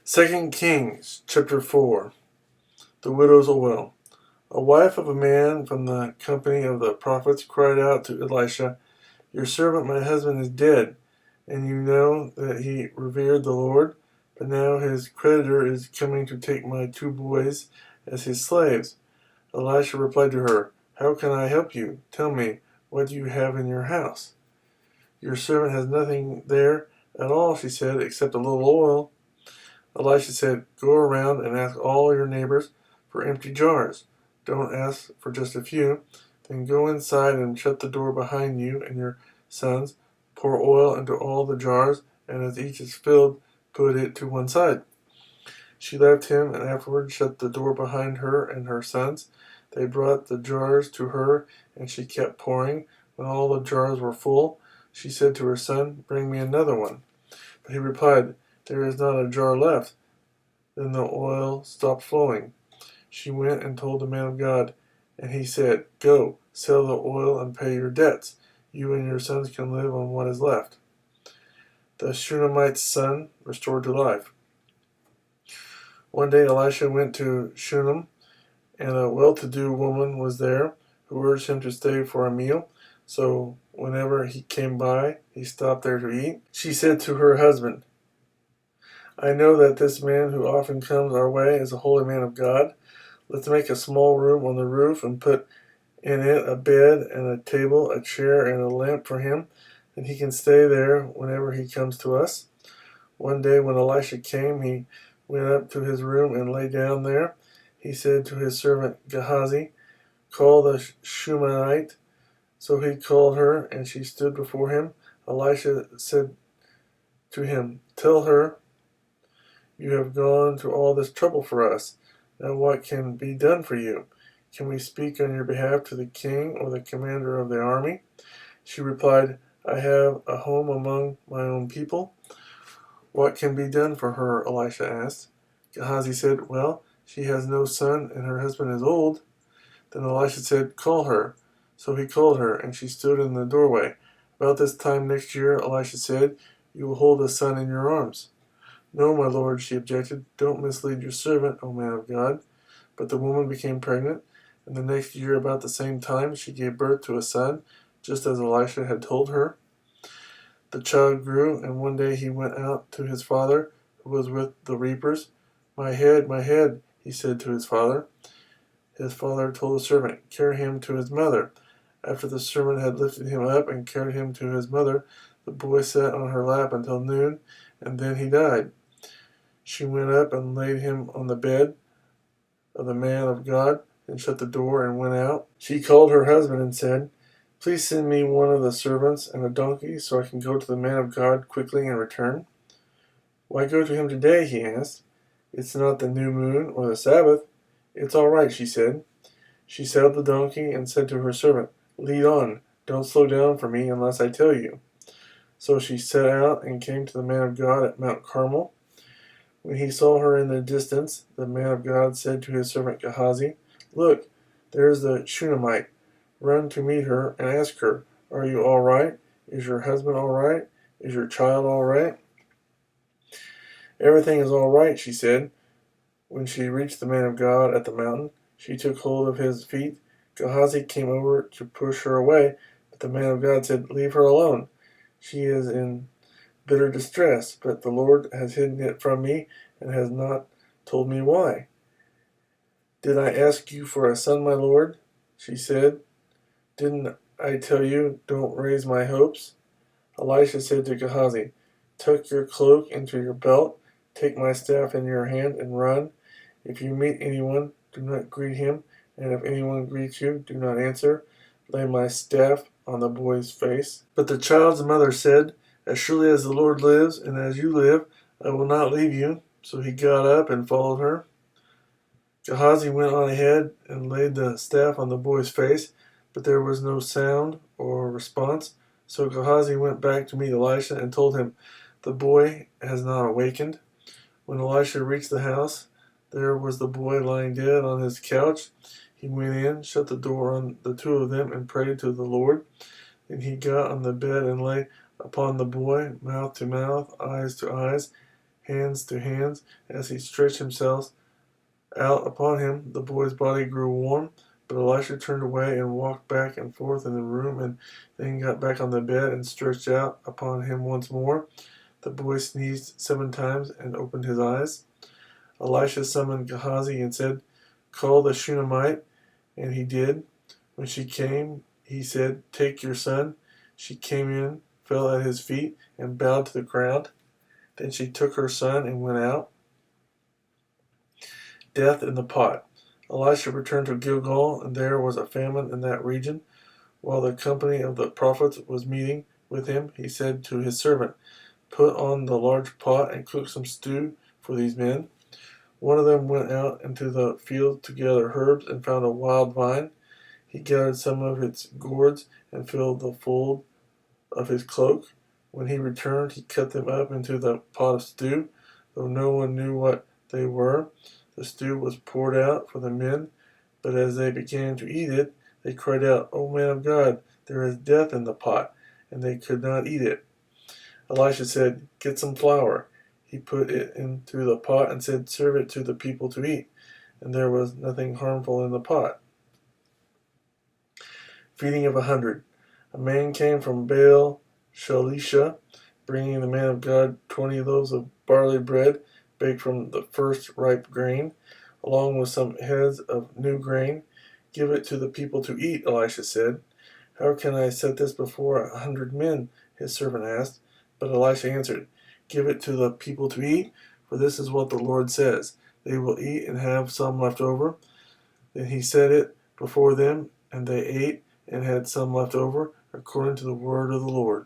2 Kings chapter 4. The widow's oil. A wife of a man from the company of the prophets cried out to Elisha, "Your servant my husband is dead, and you know that he revered the Lord, but now his creditor is coming to take my 2 boys as his slaves." Elisha replied to her, "How can I help you? Tell me, what do you have in your house?" "Your servant has nothing there at all," she said, "except a little oil." Elisha said, "Go around and ask all your neighbors for empty jars. Don't ask for just a few. Then go inside and shut the door behind you and your sons. Pour oil into all the jars, and as each is filled, put it to one side." She left him and afterward shut the door behind her and her sons. They brought the jars to her, and she kept pouring. When all the jars were full, she said to her son, "Bring me another one." But he replied, "There is not a jar left." Then the oil stopped flowing. She went and told the man of God, and he said, "Go, sell the oil and pay your debts. You and your sons can live on what is left." The Shunammite's son restored to life. One day Elisha went to Shunem, and a well-to-do woman was there who urged him to stay for a meal. So whenever he came by, he stopped there to eat. She said to her husband, "I know that this man who often comes our way is a holy man of God. Let's make a small room on the roof and put in it a bed and a table, a chair and a lamp for him, and he can stay there whenever he comes to us." One day when Elisha came, he went up to his room and lay down there. He said to his servant Gehazi, "Call the Shunammite." So he called her, and she stood before him. Elisha said to him, "Tell her, you have gone to all this trouble for us. Now what can be done for you? Can we speak on your behalf to the king or the commander of the army?" She replied, "I have a home among my own people." "What can be done for her?" Elisha asked. Gehazi said, "Well, she has no son and her husband is old." Then Elisha said, "Call her." So he called her, and she stood in the doorway. "About this time next year," Elisha said, "you will hold a son in your arms." "No, my lord," she objected. "Don't mislead your servant, O man of God." But the woman became pregnant, and the next year about the same time she gave birth to a son, just as Elisha had told her. The child grew, and one day he went out to his father, who was with the reapers. My head," he said to his father. His father told the servant, "Carry him to his mother." After the servant had lifted him up and carried him to his mother, the boy sat on her lap until noon, and then he died. She went up and laid him on the bed of the man of God, and shut the door and went out. She called her husband and said, "Please send me one of the servants and a donkey so I can go to the man of God quickly and return." "Why go to him today?" he asked. "It's not the new moon or the Sabbath." "It's all right," she said. She saddled the donkey and said to her servant, "Lead on. Don't slow down for me unless I tell you." So she set out and came to the man of God at Mount Carmel. When he saw her in the distance, the man of God said to his servant Gehazi, "Look, there is the Shunammite. Run to meet her and ask her, 'Are you all right? Is your husband all right? Is your child all right?'" "Everything is all right," she said. When she reached the man of God at the mountain, she took hold of his feet. Gehazi came over to push her away, but the man of God said, "Leave her alone. She is in bitter distress, but the Lord has hidden it from me and has not told me why." "Did I ask you for a son, my lord?" she said. "Didn't I tell you, don't raise my hopes?" Elisha said to Gehazi, "Tuck your cloak into your belt, take my staff in your hand and run. If you meet anyone, do not greet him, and if anyone greets you, do not answer. Lay my staff on the boy's face." But the child's mother said, "As surely as the Lord lives, and as you live, I will not leave you." So he got up and followed her. Gehazi went on ahead and laid the staff on the boy's face, but there was no sound or response. So Gehazi went back to meet Elisha and told him, "The boy has not awakened." When Elisha reached the house, there was the boy lying dead on his couch. He went in, shut the door on the two of them, and prayed to the Lord. Then he got on the bed and lay upon the boy, mouth to mouth, eyes to eyes, hands to hands. As he stretched himself out upon him, the boy's body grew warm. But Elisha turned away and walked back and forth in the room, and then got back on the bed and stretched out upon him once more. The boy sneezed 7 times and opened his eyes. Elisha summoned Gehazi and said, "Call the Shunammite." And he did. When she came, he said, "Take your son." She came in, fell at his feet, and bowed to the ground. Then she took her son and went out. Death in the pot. Elisha returned to Gilgal, and there was a famine in that region. While the company of the prophets was meeting with him, he said to his servant, "Put on the large pot and cook some stew for these men." One of them went out into the field to gather herbs and found a wild vine. He gathered some of its gourds and filled the fold of his cloak. When he returned, he cut them up into the pot of stew, though no one knew what they were. The stew was poured out for the men, but as they began to eat it, they cried out, "O man of God, there is death in the pot," and they could not eat it. Elisha said, "Get some flour." He put it into the pot and said, "Serve it to the people to eat." And there was nothing harmful in the pot. Feeding of 100. A man came from Baal Shalisha, bringing the man of God 20 loaves of barley bread baked from the first ripe grain, along with some heads of new grain. "Give it to the people to eat," Elisha said. "How can I set this before 100 men?" his servant asked. But Elisha answered, "Give it to the people to eat, for this is what the Lord says. They will eat and have some left over." Then he set it before them, and they ate and had some left over, according to the word of the Lord.